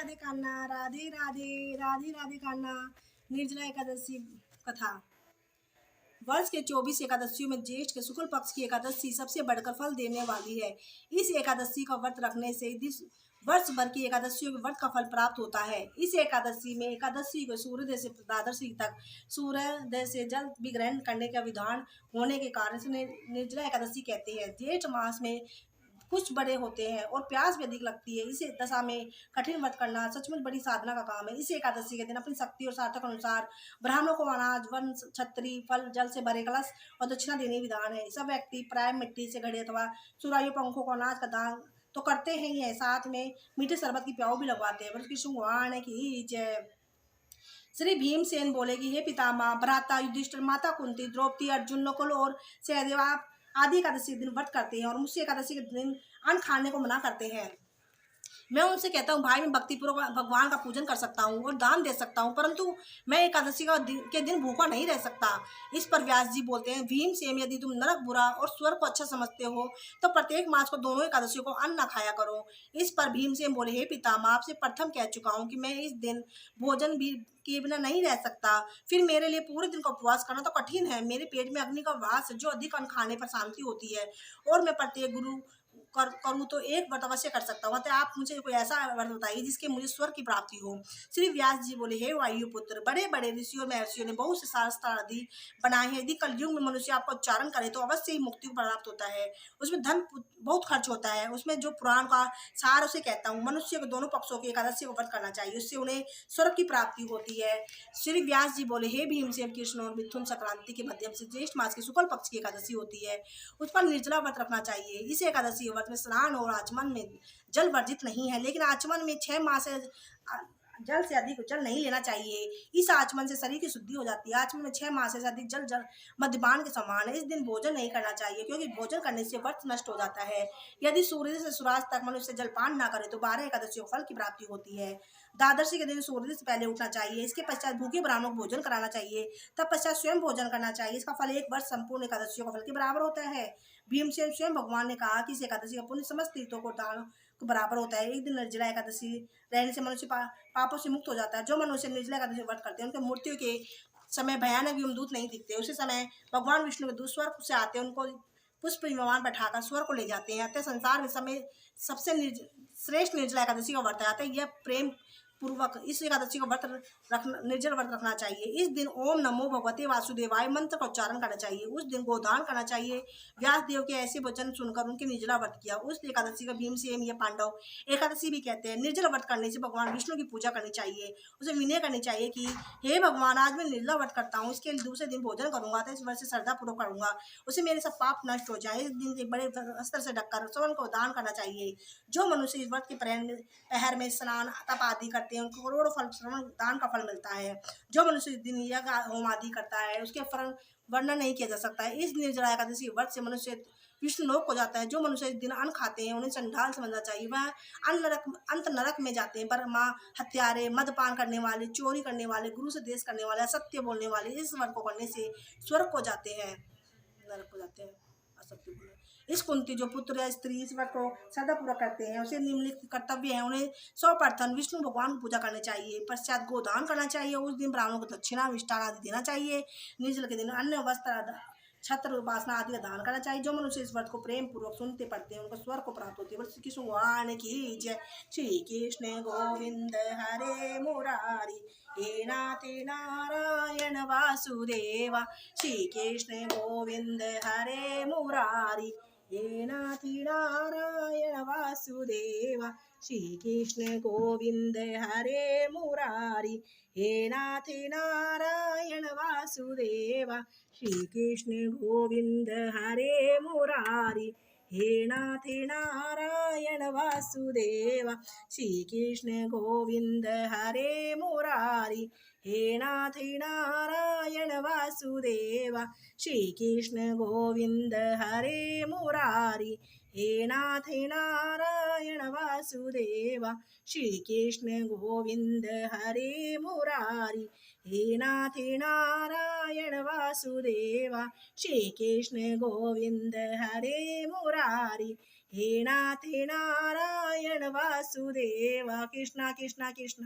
राधे कान्हा, राधे राधे, राधे राधे कान्हा। निर्जला एकादशी कथा। वर्ष के 24 एकादशियों में ज्येष्ठ के शुक्ल पक्ष की एकादशी सबसे बढ़कर फल देने वाली है। इस एकादशी का व्रत रखने से वर्ष भर की एकादशियों के व्रत का फल प्राप्त होता है। इस एकादशी में एकादशी को सूर्योदय से द्वादशी तक सूर्योदय से जल भी ग्रहण करने का विधान होने के कारण से निर्जला एकादशी कहते हैं। ज्येष्ठ मास में कुछ बड़े होते हैं और प्यास भी अधिक लगती है। इस दशा में कठिन व्रत करना सचमुच बड़ी साधना का काम है। इस एकादशी के दिन अपनी शक्ति और सार्थक अनुसार ब्राह्मणों को अनाज, वन, छत्री, फल, जल से भरे कलश और दक्षिणा देने विधान है। सब व्यक्ति प्राय मिट्टी से घड़े अथवा सुराही पंखों को अनाज का दान तो करते ही है, साथ में मीठे शरबत की प्याऊ भी लगवाते हैं। कृष्ण भगवान की जय। श्री भीमसेन बोले कि हे पितामह, भ्राता युधिष्ठिर, माता कुंती, द्रौपदी, अर्जुन, नकुल और सहदेव आप आदि एकादशी के दिन व्रत करते हैं और मुझसे एकादशी के दिन अन्न खाने को मना करते हैं। मैं उनसे कहता हूँ भाई, मैं भक्तिपूर्वक भगवान का पूजन कर सकता हूँ और दान दे सकता हूँ, परंतु मैं एकादशी के दिन भूखा नहीं रह सकता। इस पर व्यास जी बोलते हैं, भीमसेन, यदि तुम नरक बुरा और स्वर्ग को अच्छा समझते हो तो प्रत्येक मास को दोनों एकादशियों को अन्न न खाया करो। इस पर भीमसेन बोले, हे पितामह, आपसे प्रथम कह चुका हूँ कि मैं इस दिन भोजन भी किए बिना नहीं रह सकता। फिर मेरे लिए पूरे दिन का उपवास करना तो कठिन है। मेरे पेट में अग्नि का वास है, जो अधिक अन्न खाने पर शांति होती है, और मैं प्रत्येक गुरु करूँ तो एक व्रत अवश्य कर सकता हूँ। अतः आप मुझे कोई ऐसा व्रत बताइए जिसके मुझे स्वर्ग की प्राप्ति हो। श्री व्यास जी बोले, हे वायुपुत्र, बड़े बड़े ऋषियों महर्षियों ने बहुत से शास्त्र आदि बनाए हैं। यदि कलयुग में मनुष्य आपका उच्चारण करे तो अवश्य ही मुक्ति को प्राप्त होता है। उसमें धन बहुत खर्च होता है। उसमें जो पुराण का सार उसे कहता हूँ, मनुष्य को दोनों पक्षों की एकादशी को व्रत करना चाहिए, उससे उन्हें स्वर्ग की प्राप्ति होती है। श्री व्यास जी बोले, हे भीमसेन, कृष्ण और मिथुन संक्रांति के माध्यम से ज्येष्ठ मास की शुक्ल पक्ष की एकादशी होती है, उस पर निर्जला व्रत रखना चाहिए। इस एकादशी व्रत में स्नान और आचमन में जल वर्जित नहीं है, लेकिन आचमन में 6 माह से जल से अधिक जल नहीं लेना चाहिए। इस आचमन से शरीर की शुद्धि हो जाती है। आचमन में 6 माह से अधिक जल मद्यपान के समान है। इस दिन भोजन नहीं करना चाहिए, क्योंकि भोजन करने से व्रत नष्ट हो जाता है। यदि सूर्य से सूर्यास्त तक मनुष्य जलपान ना करे तो 12 एकादशियों फल की प्राप्ति होती है। द्वादशी के दिन सूर्योदय से पहले उठना चाहिए। इसके पश्चात भूखे ब्राह्मणों को भोजन कराना चाहिए, तब पश्चात स्वयं भोजन करना चाहिए। इसका फल 1 वर्ष संपूर्ण एकादशियों का फल के बराबर होता है। भीमसेन स्वयं भगवान ने कहा कि इस एकादशी का पुण्य समस्त तीर्थों को दान को बराबर होता है। एक दिन निर्जला एकादशी रहने से मनुष्य पापों से मुक्त हो जाता है। जो मनुष्य निर्जला एकादशी व्रत करते हैं उनके मृत्यु के समय भयानक यमदूत नहीं दिखते। उसी समय भगवान विष्णु के दूत स्वर्ग से आते हैं, उनको पुष्प विमान बैठाकर स्वर्ग को ले जाते हैं। अतः संसार में समय सबसे श्रेष्ठ निर्जला एकादशी का व्रत है। अतः यह प्रेम पूर्वक इस एकादशी का व्रत निर्जल व्रत रखना चाहिए। इस दिन ओम नमो भगवते वासुदेवाय मंत्र का उच्चारण करना चाहिए। उस दिन गोदान करना चाहिए। व्यास देव के ऐसे वचन सुनकर उनके निर्जला व्रत किया। उस एकादशी का भीमसेन या पांडव एकादशी भी कहते हैं। निर्जल व्रत करने से भगवान विष्णु की पूजा करनी चाहिए। उसे विनय करनी चाहिए कि हे भगवान, आज मैं निर्जला व्रत करता हूँ, इसके दूसरे दिन भोजन करूंगा तो इस वर्ष से श्रद्धा पूर्वक करूंगा, उसे मेरे सब पाप नष्ट हो जाए। इस दिन से बड़े अस्त्र से ढककर स्वर्ण को दान करना चाहिए। जो मनुष्य इस व्रत के पहर में स्नान तप आदि करते हैं उनको करोड़ों फल श्रवण दान का फल मिलता है। जो मनुष्य इस दिन यज्ञ होम आदि करता है उसके फल वर्णन नहीं किया जा सकता है। इस निर्जला एकादशी व्रत से मनुष्य विष्णु लोक को जाता है। जो मनुष्य इस दिन अन्न खाते हैं उन्हें चंडाल समझना चाहिए। वह अंत नरक में जाते हैं। बर्मा, हत्यारे, मदपान करने वाले, चोरी करने वाले, गुरु से देश करने वाले, असत्य बोलने वाले इस व्रत को करने से स्वर्ग को जाते हैं, नरक को जाते हैं। असत्य बोलने इस कुंती जो पुत्र या स्त्री इस व्रत को श्रद्धा पूरा करते हैं उसे निम्नलिखित कर्तव्य है। उन्हें सर्वप्रथम विष्णु भगवान की पूजा करनी चाहिए, पश्चात गोदान करना चाहिए। उस दिन ब्राह्मणों को दक्षिणा मिष्ठान आदि देना चाहिए। निर्जल के दिन अन्य वस्त्र, छत्र, उपासना आदि का दान करना चाहिए। जो मनुष्य इस व्रत को प्रेम पूर्वक सुनते पढ़ते हैं उनको स्वर्ग को प्राप्त होती है। श्री कृष्ण भगवान की जय। श्री कृष्ण गोविंद हरे मुरारी, हे नाथ नारायण वासुदेवा। श्री कृष्ण गोविंद हरे मुरारी, हे नाथ नारायण वासुदेवा। श्री कृष्ण गोविंद हरे मुरारी, हे नाथ नारायण वासुदेवा। श्री कृष्ण गोविंद हरे मुरारी, हे नाथ नारायण वासुदेवा। श्री कृष्ण गोविंद हरे मुरारी, हे नाथ नारायण वासुदेवा। श्री कृष्ण गोविंद हरे मुरारी, हे नाथ नारायण वासुदेवा। श्री कृष्ण गोविंद हरे मुरारी, हे नाथ नारायण वासुदेवा। श्री कृष्ण गोविंद हरे मुरारी, हे नाथ नारायण वासुदेवा कृष्णा कृष्णा कृष्णा।